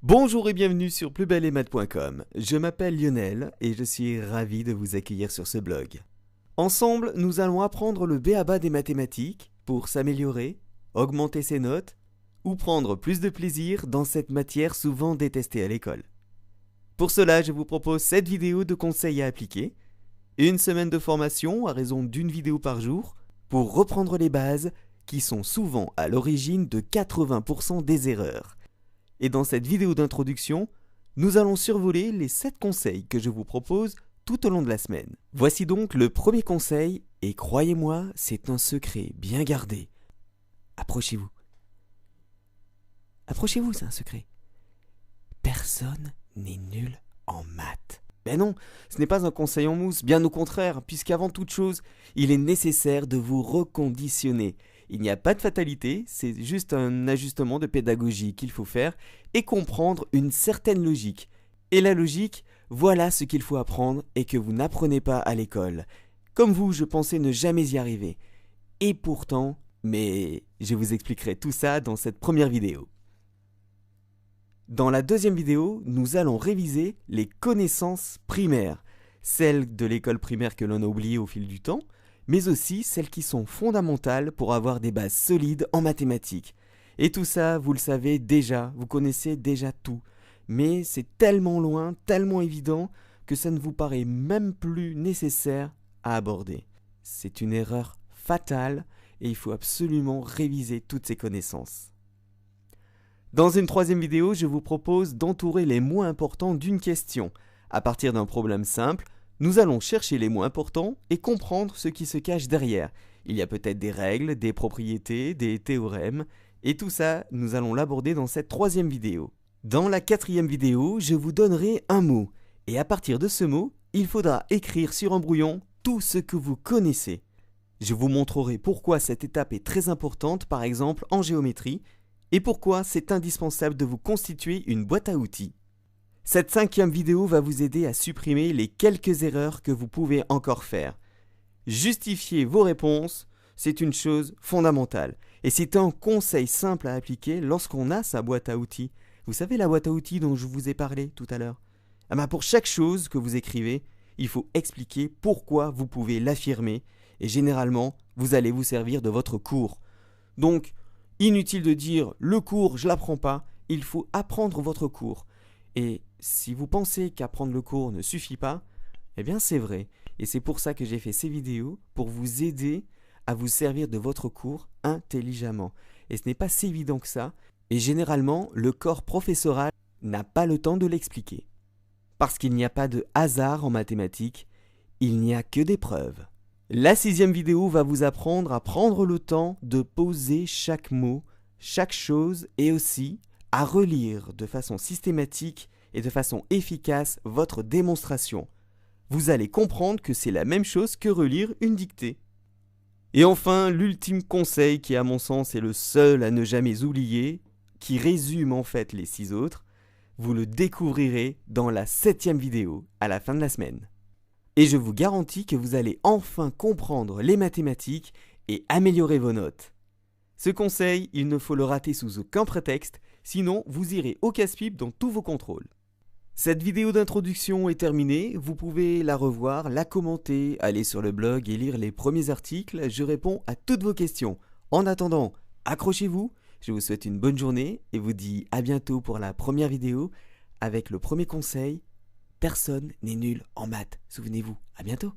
Bonjour et bienvenue sur plusbellesetmaths.com. Je m'appelle Lionel et je suis ravi de vous accueillir sur ce blog. Ensemble, nous allons apprendre le b.a.-ba des mathématiques pour s'améliorer, augmenter ses notes ou prendre plus de plaisir dans cette matière souvent détestée à l'école. Pour cela, je vous propose 7 vidéos de conseils à appliquer, une semaine de formation à raison d'une vidéo par jour pour reprendre les bases qui sont souvent à l'origine de 80% des erreurs. Et dans cette vidéo d'introduction, nous allons survoler les 7 conseils que je vous propose tout au long de la semaine. Voici donc le premier conseil, et croyez-moi, c'est un secret bien gardé. Approchez-vous. Approchez-vous, c'est un secret. Personne n'est nul en maths. Ben non, ce n'est pas un conseil en mousse, bien au contraire, puisqu'avant toute chose, il est nécessaire de vous reconditionner. Il n'y a pas de fatalité, c'est juste un ajustement de pédagogie qu'il faut faire et comprendre une certaine logique. Et la logique, voilà ce qu'il faut apprendre et que vous n'apprenez pas à l'école. Comme vous, je pensais ne jamais y arriver. Et pourtant, mais je vous expliquerai tout ça dans cette première vidéo. Dans la deuxième vidéo, nous allons réviser les connaissances primaires, celles de l'école primaire que l'on a oubliées au fil du temps, mais aussi celles qui sont fondamentales pour avoir des bases solides en mathématiques. Et tout ça, vous le savez déjà, vous connaissez déjà tout. Mais c'est tellement loin, tellement évident, que ça ne vous paraît même plus nécessaire à aborder. C'est une erreur fatale et il faut absolument réviser toutes ces connaissances. Dans une troisième vidéo, je vous propose d'entourer les mots importants d'une question. À partir d'un problème simple, nous allons chercher les mots importants et comprendre ce qui se cache derrière. Il y a peut-être des règles, des propriétés, des théorèmes, et tout ça, nous allons l'aborder dans cette troisième vidéo. Dans la quatrième vidéo, je vous donnerai un mot, et à partir de ce mot, il faudra écrire sur un brouillon tout ce que vous connaissez. Je vous montrerai pourquoi cette étape est très importante, par exemple en géométrie, et pourquoi c'est indispensable de vous constituer une boîte à outils. Cette cinquième vidéo va vous aider à supprimer les quelques erreurs que vous pouvez encore faire. Justifier vos réponses, c'est une chose fondamentale. Et c'est un conseil simple à appliquer lorsqu'on a sa boîte à outils. Vous savez la boîte à outils dont je vous ai parlé tout à l'heure ? Pour chaque chose que vous écrivez, il faut expliquer pourquoi vous pouvez l'affirmer. Et généralement, vous allez vous servir de votre cours. Donc, inutile de dire « le cours, je ne l'apprends pas », il faut apprendre votre cours. Et si vous pensez qu'apprendre le cours ne suffit pas, eh bien c'est vrai. Et c'est pour ça que j'ai fait ces vidéos, pour vous aider à vous servir de votre cours intelligemment. Et ce n'est pas si évident que ça. Et généralement, le corps professoral n'a pas le temps de l'expliquer. Parce qu'il n'y a pas de hasard en mathématiques, il n'y a que des preuves. La sixième vidéo va vous apprendre à prendre le temps de poser chaque mot, chaque chose et aussi à relire de façon systématique et de façon efficace votre démonstration. Vous allez comprendre que c'est la même chose que relire une dictée. Et enfin, l'ultime conseil qui à mon sens est le seul à ne jamais oublier, qui résume en fait les 6 autres, vous le découvrirez dans la 7e vidéo à la fin de la semaine. Et je vous garantis que vous allez enfin comprendre les mathématiques et améliorer vos notes. Ce conseil, il ne faut le rater sous aucun prétexte, sinon vous irez au casse-pipe dans tous vos contrôles. Cette vidéo d'introduction est terminée, vous pouvez la revoir, la commenter, aller sur le blog et lire les premiers articles, je réponds à toutes vos questions. En attendant, accrochez-vous, je vous souhaite une bonne journée et vous dis à bientôt pour la première vidéo avec le premier conseil, personne n'est nul en maths, souvenez-vous, à bientôt.